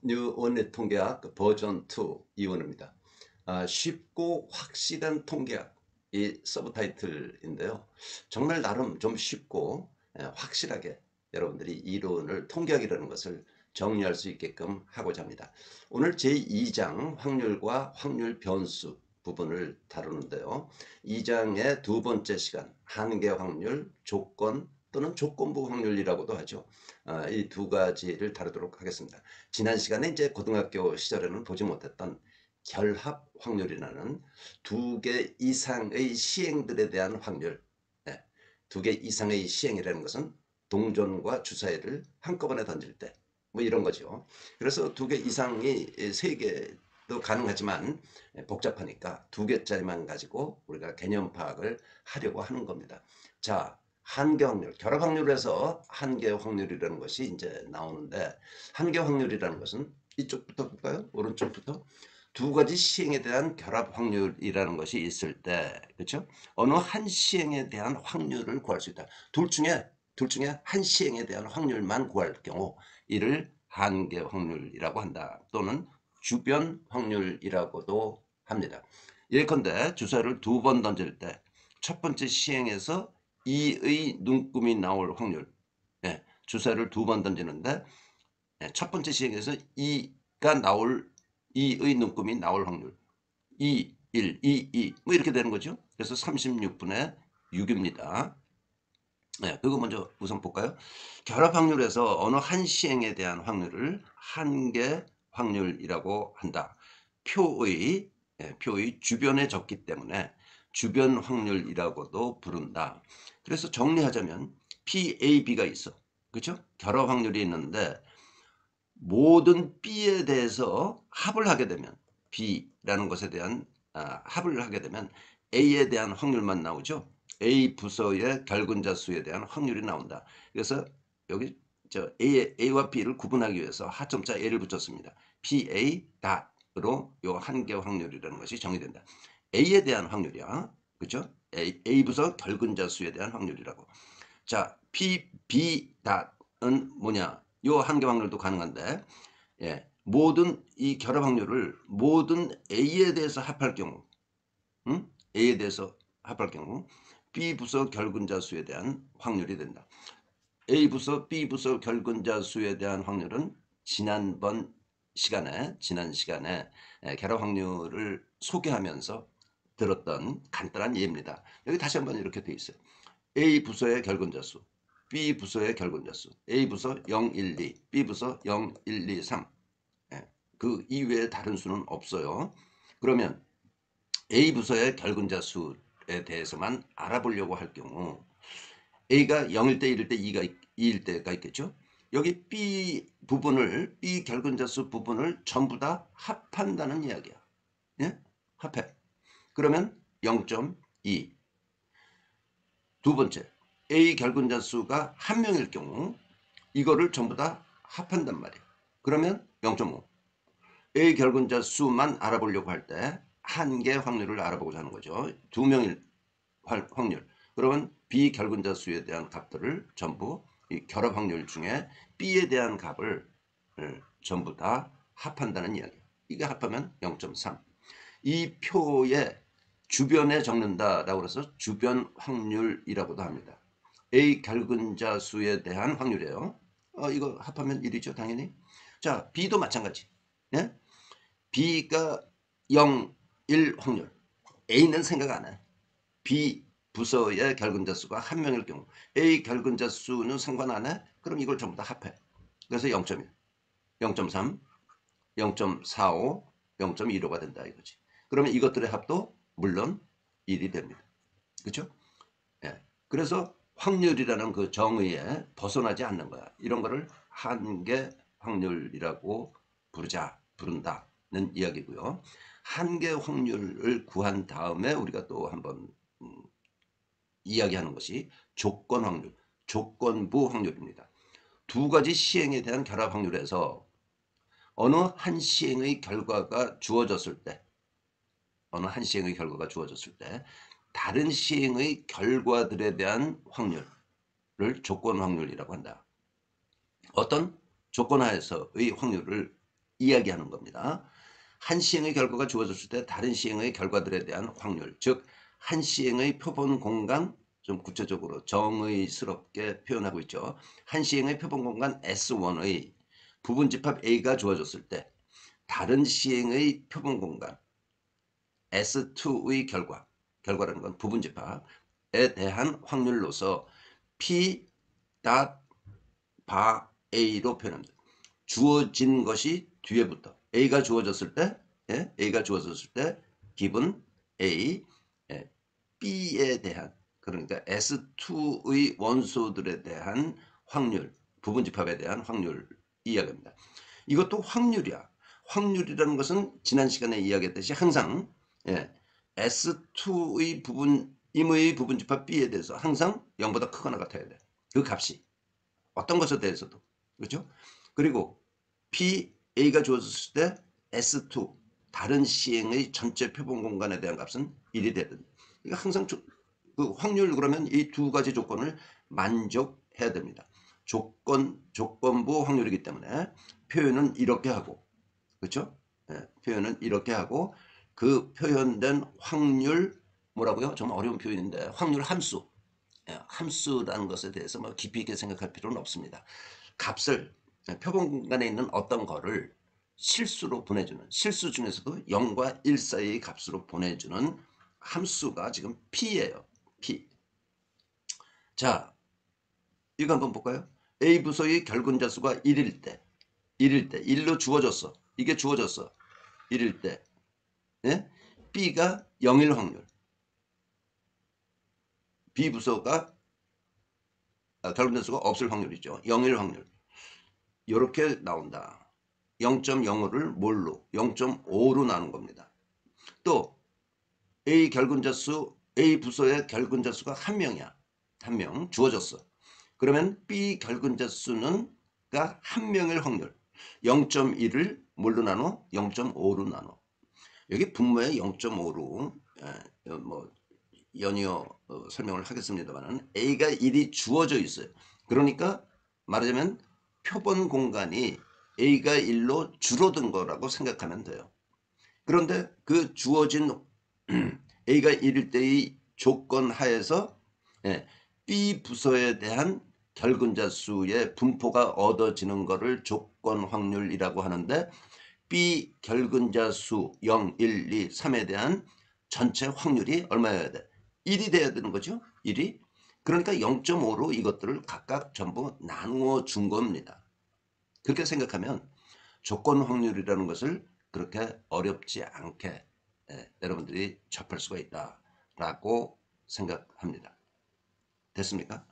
뉴 원리 통계학 버전 2 이원입니다. 쉽고 확실한 통계학 이 서브타이틀인데요. 정말 나름 좀 쉽고 확실하게 여러분들이 이론을 통계학이라는 것을 정리할 수 있게끔 하고자 합니다. 오늘 제2장 확률과 확률 변수 부분을 다루는데요. 2장의 두 번째 시간 한계 확률, 조건 또는 조건부 확률이라고도 하죠. 이 두 가지를 다루도록 하겠습니다. 지난 시간에 이제 고등학교 시절에는 보지 못했던 결합 확률이라는 두 개 이상의 시행들에 대한 확률. 네. 두 개 이상의 시행이라는 것은 동전과 주사위를 한꺼번에 던질 때 뭐 이런 거죠. 그래서 두 개 이상이 세 개도 가능하지만 복잡하니까 두 개짜리만 가지고 우리가 개념 파악을 하려고 하는 겁니다. 자, 한계 확률, 결합 확률에서 한계 확률이라는 것이 이제 나오는데, 한계 확률이라는 것은 이쪽부터 볼까요? 오른쪽부터 두 가지 시행에 대한 결합 확률이라는 것이 있을 때, 그렇죠? 어느 한 시행에 대한 확률을 구할 수 있다. 둘 중에 한 시행에 대한 확률만 구할 경우 이를 한계 확률이라고 한다. 또는 주변 확률이라고도 합니다. 예컨대 주사를 두 번 던질 때 첫 번째 시행에서 2의 눈금이 나올 확률. 주사를 두 번 던지는데 첫 번째 시행에서 2가 나올 2의 눈금이 나올 확률 2, 1, 2, 2 뭐 이렇게 되는 거죠. 그래서 36분의 6입니다. 그거 먼저 우선 볼까요? 결합 확률에서 어느 한 시행에 대한 확률을 한계 확률이라고 한다. 표의 주변에 적기 때문에 주변 확률이라고도 부른다. 그래서 정리하자면 PAB가 있어. 그렇죠? 결합 확률이 있는데 모든 B에 대해서 합을 하게 되면 B라는 것에 대한 합을 하게 되면 A에 대한 확률만 나오죠. A 부서의 결근자 수에 대한 확률이 나온다. 그래서 여기 A와 B를 구분하기 위해서 하점자 A를 붙였습니다. PA 닷으로 요 한계 확률이라는 것이 정의된다. A에 대한 확률이야. 그렇죠? A 부서 결근자 수에 대한 확률이라고. 자, PB 닷은 뭐냐? 요 한계 확률도 가능한데, 모든 이 결합 확률을 모든 A에 대해서 합할 경우, A에 대해서 합할 경우 B 부서 결근자 수에 대한 확률이 된다. A 부서 B 부서 결근자 수에 대한 확률은 지난 시간에 결합 확률을 소개하면서 들었던 간단한 예입니다. 여기 다시 한번 이렇게 돼 있어요. A 부서의 결근자 수, B 부서의 결근자 수, A 부서 0, 1, 2, B 부서 0, 1, 2, 3. 그 이외에 다른 수는 없어요. 그러면 A 부서의 결근자 수에 대해서만 알아보려고 할 경우 A가 0일 때, 1일 때, 2일 때가 있겠죠. 여기 B 결근자 수 부분을 전부 다 합한다는 이야기야. 합해. 그러면 0.2. 두 번째, A 결근자 수가 한 명일 경우 이거를 전부 다 합한단 말이에요. 그러면 0.5. A 결근자 수만 알아보려고 할 때 한계 확률을 알아보고자 하는 거죠. 두 명일 확률. 그러면 B 결근자 수에 대한 값들을 전부 이 결합 확률 중에 B에 대한 값을 전부 다 합한다는 이야기. 이게 합하면 0.3. 이 표에 주변에 적는다라고 해서 주변 확률이라고도 합니다. A 결근자 수에 대한 확률이에요. 이거 합하면 1이죠, 당연히. 자, B도 마찬가지. B가 0, 1 확률. A는 생각 안 해. B 부서의 결근자 수가 한 명일 경우 A 결근자 수는 상관 안 해? 그럼 이걸 전부 다 합해. 그래서 0.1, 0.3, 0.45, 0.15가 된다 이거지. 그러면 이것들의 합도 물론 1이 됩니다. 그렇죠? 그래서 확률이라는 그 정의에 벗어나지 않는 거야. 이런 거를 한계 확률이라고 부른다는 이야기고요. 한계 확률을 구한 다음에 우리가 또 한번 이야기하는 것이 조건 확률, 조건부 확률입니다. 두 가지 시행에 대한 결합 확률에서 어느 한 시행의 결과가 주어졌을 때 다른 시행의 결과들에 대한 확률을 조건 확률이라고 한다. 어떤 조건 하에서의 확률을 이야기하는 겁니다. 한 시행의 결과가 주어졌을 때 다른 시행의 결과들에 대한 확률, 즉 한 시행의 표본 공간, 좀 구체적으로 정의스럽게 표현하고 있죠. 한 시행의 표본 공간 S1의 부분집합 A가 주어졌을 때 다른 시행의 표본 공간 S2의 결과라는 건 부분집합에 대한 확률로서 P 바 A로 표현합니다. 주어진 것이 뒤에 붙어. A가 주어졌을 때, 예? A가 주어졌을 때 기분 A, 예? B에 대한, 그러니까 S2의 원소들에 대한 확률, 부분집합에 대한 확률 이야기합니다. 이것도 확률이야. 확률이라는 것은 지난 시간에 이야기했듯이 항상, 예, S2의 임의 부분집합 B에 대해서 항상 0보다 크거나 같아야 돼. 그 값이. 어떤 것에 대해서도. 그렇죠? 그리고 A가 주어졌을 때 S2 다른 시행의 전체 표본 공간에 대한 값은 1이 되든. 이거 항상 그 확률 그러면 이 두 가지 조건을 만족해야 됩니다. 조건부 확률이기 때문에 표현은 이렇게 하고, 그렇죠? 예, 표현은 이렇게 하고 그 표현된 확률 뭐라고요? 좀 어려운 표현인데 확률 함수. 함수라는 것에 대해서 뭐 깊이 있게 생각할 필요는 없습니다. 값을 표본 공간에 있는 어떤 거를 실수로 보내주는 실수 중에서도 0과 1 사이의 값으로 보내주는 함수가 지금 P예요. P. 자, 이거 한번 볼까요? A 부서의 결근자수가 1일 때 1로 주어졌어. 이게 주어졌어. 1일 때 예? B가 0일 확률. B 부서가 결근자수가 없을 확률이죠. 0일 확률. 이렇게 나온다. 0.05를 뭘로? 0.5로 나눈 겁니다. 또 A 부서의 결근자수가 한 명이야. 한 명 주어졌어. 그러면 B 결근자수는가 한 명일 확률 0.1을 뭘로 나눠? 0.5로 나눠. 여기 분모에 0.5로 뭐 연이어 설명을 하겠습니다만 A가 1이 주어져 있어요. 그러니까 말하자면 표본 공간이 A가 1로 줄어든 거라고 생각하면 돼요. 그런데 그 주어진 A가 1일 때의 조건 하에서 B 부서에 대한 결근자 수의 분포가 얻어지는 것을 조건 확률이라고 하는데 B 결근자 수 0, 1, 2, 3에 대한 전체 확률이 얼마여야 돼? 1이 돼야 되는 거죠. 1이. 그러니까 0.5로 이것들을 각각 전부 나누어 준 겁니다. 그렇게 생각하면 조건 확률이라는 것을 그렇게 어렵지 않게 여러분들이 접할 수가 있다라고 생각합니다. 됐습니까?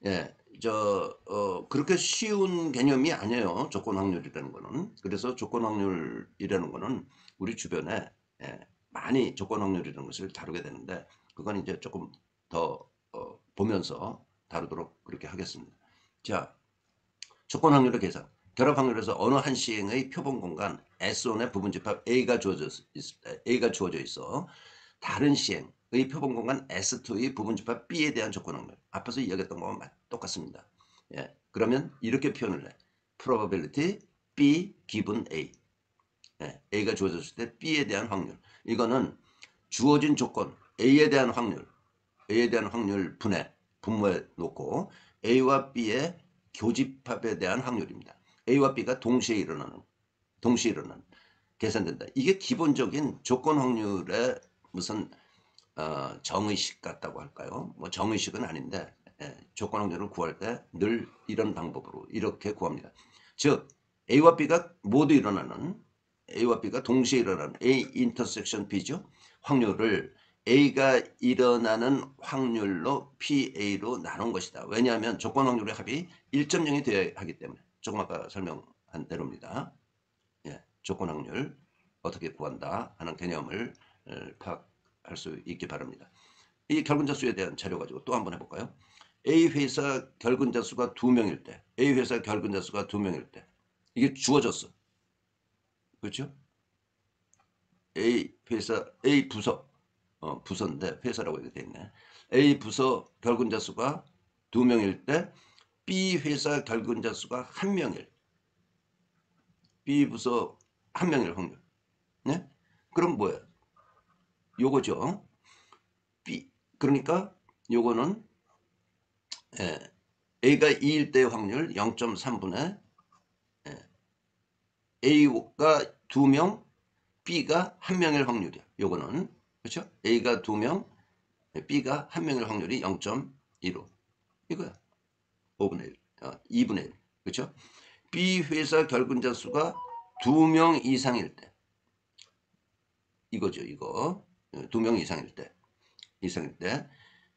예, 그렇게 쉬운 개념이 아니에요. 조건 확률이라는 거는. 그래서 조건 확률이라는 거는 우리 주변에 많이 조건 확률이라는 것을 다루게 되는데 그건 이제 조금 더 보면서 다루도록 그렇게 하겠습니다. 자, 조건 확률의 계산. 결합 확률에서 어느 한 시행의 표본 공간 S1의 부분집합 A가 주어져 있어. 다른 시행의 표본 공간 S2의 부분집합 B에 대한 조건 확률. 앞에서 이야기했던 거와 똑같습니다. 예, 그러면 이렇게 표현을 해. probability B given A. A가 주어졌을 때 B에 대한 확률. 이거는 주어진 조건 A에 대한 확률 분모에 놓고 A와 B의 교집합에 대한 확률입니다. A와 B가 동시에 일어나는 계산된다. 이게 기본적인 조건 확률의 무슨 정의식 같다고 할까요? 뭐 정의식은 아닌데 조건 확률을 구할 때 늘 이런 방법으로 이렇게 구합니다. 즉 A와 B가 동시에 일어나는 A 인터섹션 B죠. 확률을 A가 일어나는 확률로 PA로 나눈 것이다. 왜냐하면 조건 확률의 합이 1.0이 되어야 하기 때문에. 조금 아까 설명한 대로입니다. 예, 조건 확률 어떻게 구한다 하는 개념을 파악할 수 있기 바랍니다. 이 결근자 수에 대한 자료 가지고 또 한번 해볼까요? A 회사 결근자 수가 2명일 때, A 회사 결근자 수가 2명일 때 이게 주어졌어. 그렇죠? A 부서 부서인데 회사라고 이렇게 돼 있네. A 부서 결근자 수가 2명일 때 B 회사 결근자 수가 1명일 B 부서 한 명일 확률. 네? 그럼 뭐야? 요거죠. B 그러니까 요거는 예, A가 2일 때의 확률 0.3분의 A가 2명, B가 1명일 확률이야. 요거는 그렇죠? A가 2명, B가 1명일 확률이 0.15 이거야. 5분의 1, 2분의 1 그렇죠? B 회사 결근자 수가 2명 이상일 때 이거죠. 이거 2명 이상일 때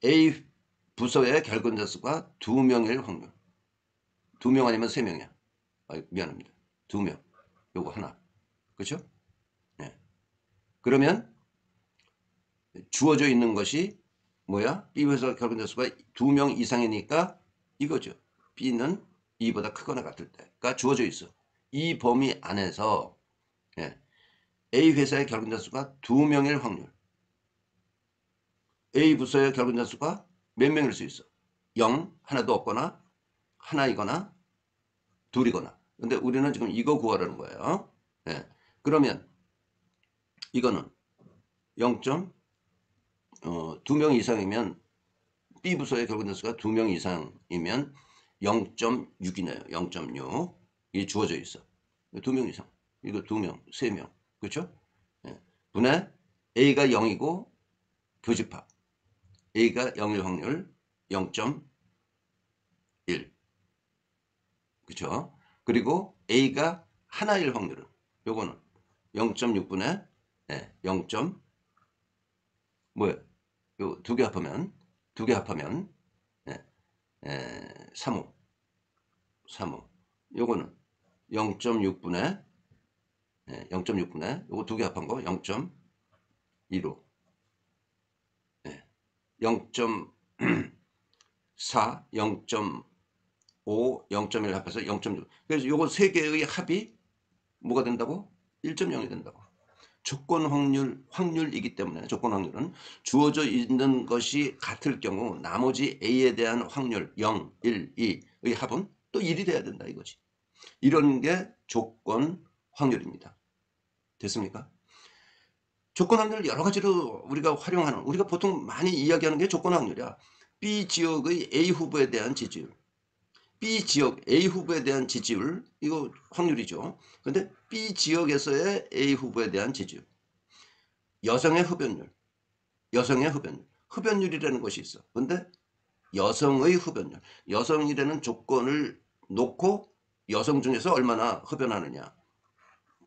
A 부서의 결근자 수가 2명일 확률. 2명 아니면 3명이야. 미안합니다. 2명. 요거 하나. 그렇죠? 네. 그러면 주어져 있는 것이 뭐야? B 회사 결근자 수가 2명 이상이니까 이거죠. B는 2보다 크거나 같을 때가 주어져 있어. 이 범위 안에서 예, A 회사의 결근자 수가 2명일 확률. A 부서의 결근자 수가 몇 명일 수 있어? 0, 하나도 없거나 하나이거나 둘이거나. 근데 우리는 지금 이거 구하라는 거예요. 예. 그러면 이거는 0. 2명 이상이면 B 부서의 결근자 수가 2명 이상이면 0.6이네요. 0.6. 이게 주어져 있어. 2명 이상. 이거 2명, 3명. 그렇죠? 예. 분의 A가 0이고 교집합. A가 0일 확률 0.1. 그렇죠? 그리고 A가 하나일 확률은 요거는 0.6분의 0. 뭐예요? 요 두 개 합하면 3호. 3호. 요거는 0.6분의 0.6분의 요거 두 개 합한 거 0.15. 0.4, 0.5, 0.1 합해서 0.6. 그래서 요거 세 개의 합이 뭐가 된다고? 1.0이 된다고. 조건 확률이기 때문에 조건 확률은 주어져 있는 것이 같을 경우 나머지 A에 대한 확률 0, 1, 2의 합은 또 1이 돼야 된다 이거지. 이런 게 조건 확률입니다. 됐습니까? 조건 확률을 여러 가지로 우리가 활용하는 우리가 보통 많이 이야기하는 게 조건 확률이야. B 지역의 A 후보에 대한 지지율. B 지역 A 후보에 대한 지지율 이거 확률이죠. 근데 B 지역에서의 A 후보에 대한 지지율. 여성의 흡연율. 흡연율이라는 것이 있어. 근데 여성의 흡연율. 여성이라는 조건을 놓고 여성 중에서 얼마나 흡연하느냐.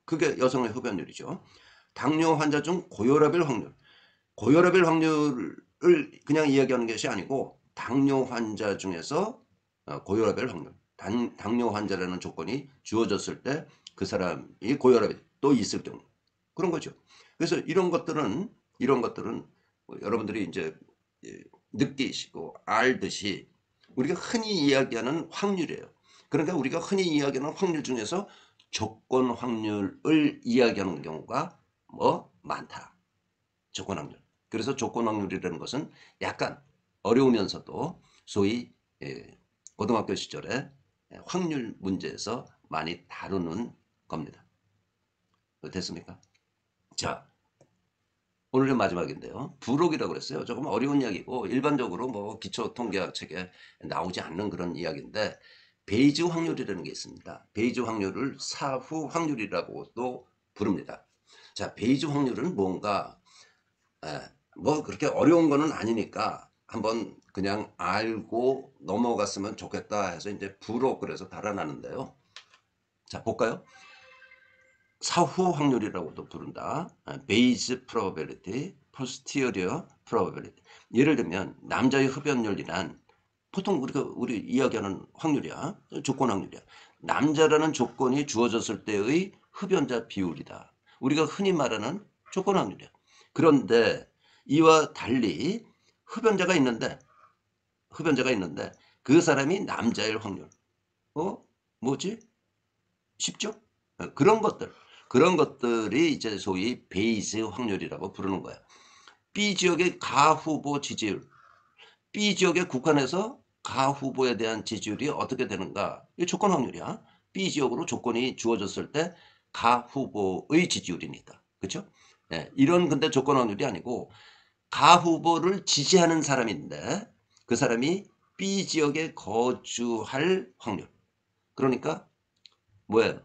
그게 여성의 흡연율이죠. 당뇨 환자 중 고혈압일 확률. 고혈압일 확률을 그냥 이야기하는 것이 아니고 당뇨 환자 중에서 고혈압일 확률. 당뇨 환자라는 조건이 주어졌을 때 그 사람이 고혈압이 또 있을 경우 그런 거죠. 그래서 이런 것들은 여러분들이 이제 느끼시고 알듯이 우리가 흔히 이야기하는 확률이에요. 그러니까 우리가 흔히 이야기하는 확률 중에서 조건 확률을 이야기하는 경우가 많다. 조건 확률. 그래서 조건 확률이라는 것은 약간 어려우면서도 소위 고등학교 시절에 확률 문제에서 많이 다루는 겁니다. 됐습니까? 자, 오늘의 마지막인데요. 부록이라고 그랬어요. 조금 어려운 이야기고 일반적으로 기초 통계학 책에 나오지 않는 그런 이야기인데 베이즈 확률이라는 게 있습니다. 베이즈 확률을 사후 확률이라고도 부릅니다. 자, 베이즈 확률은 뭔가 그렇게 어려운 거는 아니니까 한번 그냥 알고 넘어갔으면 좋겠다 해서 이제 부록 그래서 달아놨는데요. 자, 볼까요? 사후 확률이라고도 부른다. 베이즈 프로버빌리티, 포스티어리어 프로버빌리티. 예를 들면 남자의 흡연율이란 보통 우리 이야기하는 확률이야. 조건 확률이야. 남자라는 조건이 주어졌을 때의 흡연자 비율이다. 우리가 흔히 말하는 조건 확률이야. 그런데 이와 달리 흡연자가 있는데 그 사람이 남자일 확률. 뭐지? 쉽죠? 그런 것들이 이제 소위 베이즈 확률이라고 부르는 거야. B 지역의 가 후보 지지율. B 지역에 국한해서 가 후보에 대한 지지율이 어떻게 되는가? 이 조건 확률이야. B 지역으로 조건이 주어졌을 때 가 후보의 지지율이니까. 그렇죠? 예, 이런 근데 조건 확률이 아니고 가 후보를 지지하는 사람인데 그 사람이 B 지역에 거주할 확률. 그러니까 뭐예요?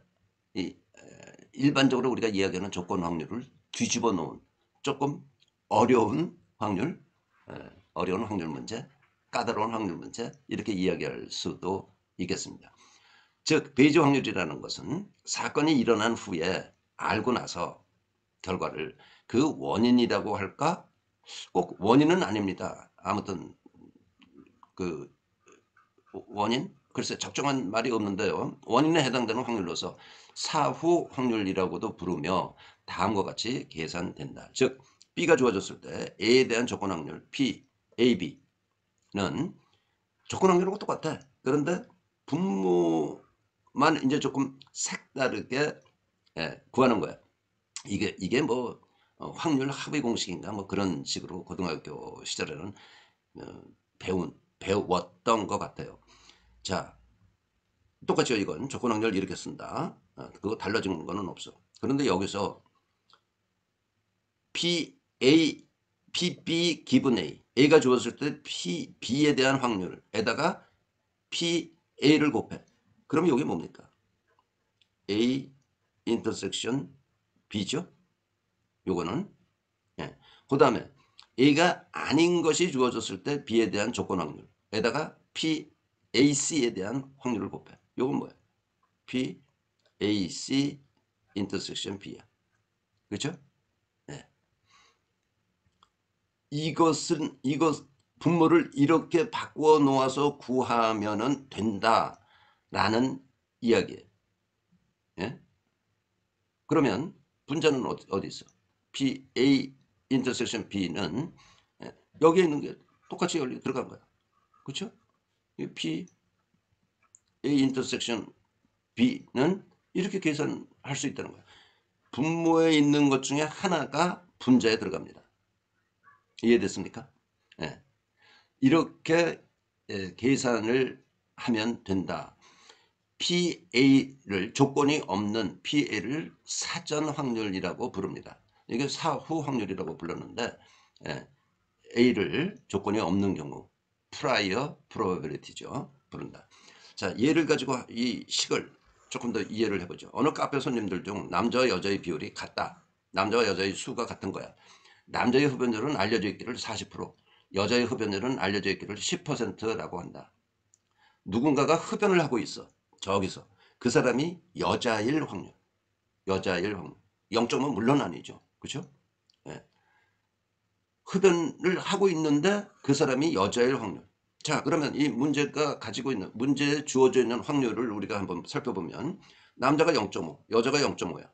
이 일반적으로 우리가 이야기하는 조건 확률을 뒤집어 놓은 조금 어려운 확률, 어려운 확률 문제, 까다로운 확률 문제 이렇게 이야기할 수도 있겠습니다. 즉 베이지 확률이라는 것은 사건이 일어난 후에 알고 나서 결과를 그 원인이라고 할까? 꼭 원인은 아닙니다. 아무튼 그 원인? 글쎄 적정한 말이 없는데요. 원인에 해당되는 확률로서 사후 확률이라고도 부르며 다음과 같이 계산된다. 즉 B가 주어졌을 때 A에 대한 조건 확률 P, A, B는 조건 확률하고 똑같아. 그런데 분모만 이제 조금 색다르게 구하는 거야. 이게 뭐 확률 합의 공식인가 뭐 그런 식으로 고등학교 시절에는 어, 배웠던 것 같아요. 자, 똑같죠. 이건 조건 확률 이렇게 쓴다. 그거 달라진 거는 없어. 그런데 여기서 P, A, P, B 기분 A. A가 주어졌을 때 P, B에 대한 확률에다가 P, A를 곱해. 그럼 이게 뭡니까? A 인터섹션 B죠. 요거는. 예. 그 다음에 A가 아닌 것이 주어졌을 때 B에 대한 조건 확률에다가 P, AC에 대한 확률을 곱해. 요건 뭐야? P, AC 인터섹션 B야. 그렇죠? 네. 이것 분모를 이렇게 바꾸어 놓아서 구하면은 된다라는 이야기예요. 예? 그러면 분자는 어디 있어? P, A 인터섹션 B는 여기에 있는 게 똑같이 여기 들어간 거야. 그렇죠? P, A 인터섹션 B는 이렇게 계산할 수 있다는 거야. 분모에 있는 것 중에 하나가 분자에 들어갑니다. 이해됐습니까? 예. 이렇게 계산을 하면 된다. PA를 조건이 없는 PA를 사전 확률이라고 부릅니다. 이게 사후 확률이라고 불렀는데 A를 조건이 없는 경우 prior probability죠. 부른다. 자, 예를 가지고 이 식을 조금 더 이해를 해보죠. 어느 카페 손님들 중 남자와 여자의 비율이 같다. 남자와 여자의 수가 같은 거야. 남자의 흡연율은 알려져 있기를 40%, 여자의 흡연율은 알려져 있기를 10%라고 한다. 누군가가 흡연을 하고 있어. 저기서. 그 사람이 여자일 확률. 여자일 확률. 0.5 물론 아니죠. 그렇죠? 예. 흡연을 하고 있는데 그 사람이 여자일 확률. 자, 그러면 이 문제가 가지고 있는 문제에 주어져 있는 확률을 우리가 한번 살펴보면 남자가 0.5, 여자가 0.5야.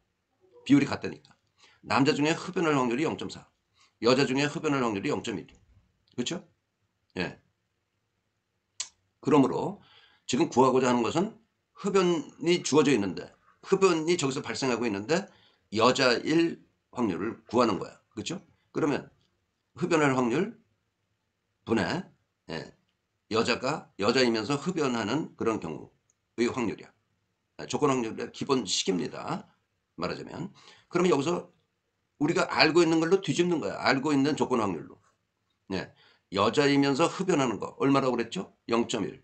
비율이 같다니까. 남자 중에 흡연할 확률이 0.4, 여자 중에 흡연할 확률이 0.1. 그렇죠? 예. 그러므로 지금 구하고자 하는 것은 흡연이 주어져 있는데 흡연이 저기서 발생하고 있는데 여자일 확률을 구하는 거야. 그렇죠? 그러면 흡연할 확률 분의 여자가 여자이면서 흡연하는 그런 경우의 확률이야. 조건 확률의 기본 식입니다. 말하자면. 그러면 여기서 우리가 알고 있는 걸로 뒤집는 거야. 알고 있는 조건 확률로. 네. 여자이면서 흡연하는 거 얼마라고 그랬죠? 0.1.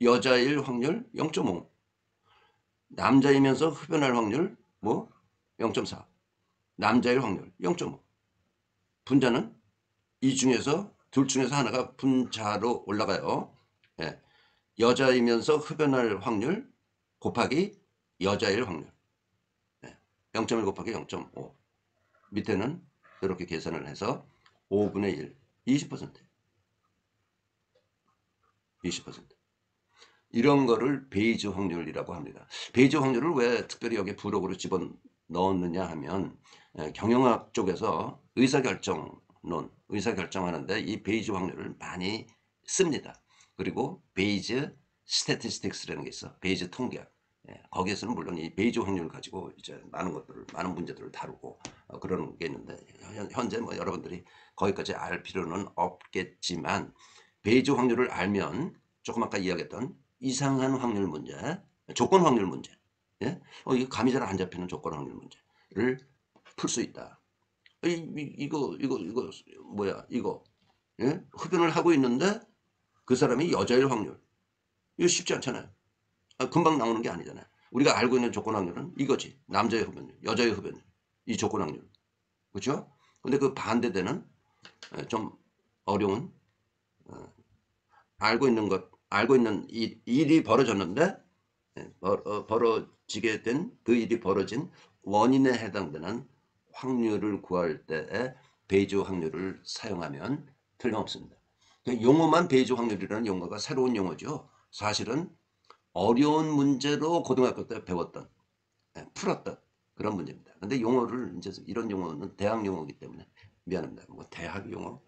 여자일 확률 0.5. 남자이면서 흡연할 확률 뭐 0.4. 남자일 확률 0.5. 분자는 이 중에서 둘 중에서 하나가 분자로 올라가요. 예. 여자이면서 흡연할 확률 곱하기 여자일 확률. 예. 0.1 곱하기 0.5. 밑에는 이렇게 계산을 해서 5분의 1, 20%. 20%. 이런 거를 베이즈 확률이라고 합니다. 베이즈 확률을 왜 특별히 여기 부록으로 집어 넣었느냐 하면 경영학 쪽에서 의사결정하는데 이 베이즈 확률을 많이 씁니다. 그리고 베이즈 스태티스틱스라는 게 있어. 베이즈 통계학. 거기에서는 물론 이 베이즈 확률을 가지고 이제 많은 문제들을 다루고 그러는 게 있는데 현재 뭐 여러분들이 거기까지 알 필요는 없겠지만 베이즈 확률을 알면 조금 아까 이야기했던 이상한 확률 문제, 조건 확률 문제 예? 이게 감이 잘 안 잡히는 조건 확률 문제를 풀 수 있다. 이거 뭐야 이거, 예? 흡연을 하고 있는데 그 사람이 여자일 확률, 이거 쉽지 않잖아요. 금방 나오는 게 아니잖아요. 우리가 알고 있는 조건 확률은 이거지. 남자의 흡연율, 여자의 흡연율, 이 조건 확률, 그렇죠? 근데 그 반대되는 좀 어려운, 알고 있는 일이 벌어졌는데, 벌어지게 된 그 일이 벌어진 원인에 해당되는 확률을 구할 때에 베이즈 확률을 사용하면 틀림없습니다. 용어만 베이즈 확률이라는 용어가 새로운 용어죠. 사실은 어려운 문제로 고등학교 때 배웠던, 풀었던 그런 문제입니다. 근데 용어를 이제 이런 용어는 대학 용어이기 때문에 미안합니다. 뭐 대학 용어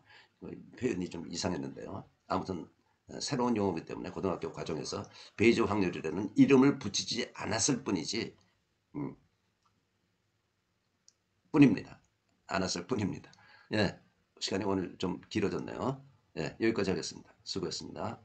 표현이 좀 이상했는데요. 아무튼 새로운 용어이기 때문에 고등학교 과정에서 베이즈 확률이라는 이름을 붙이지 않았을 뿐이지, 음, 뿐입니다. 않았을 뿐입니다. 예, 시간이 오늘 좀 길어졌네요. 예, 여기까지 하겠습니다. 수고했습니다.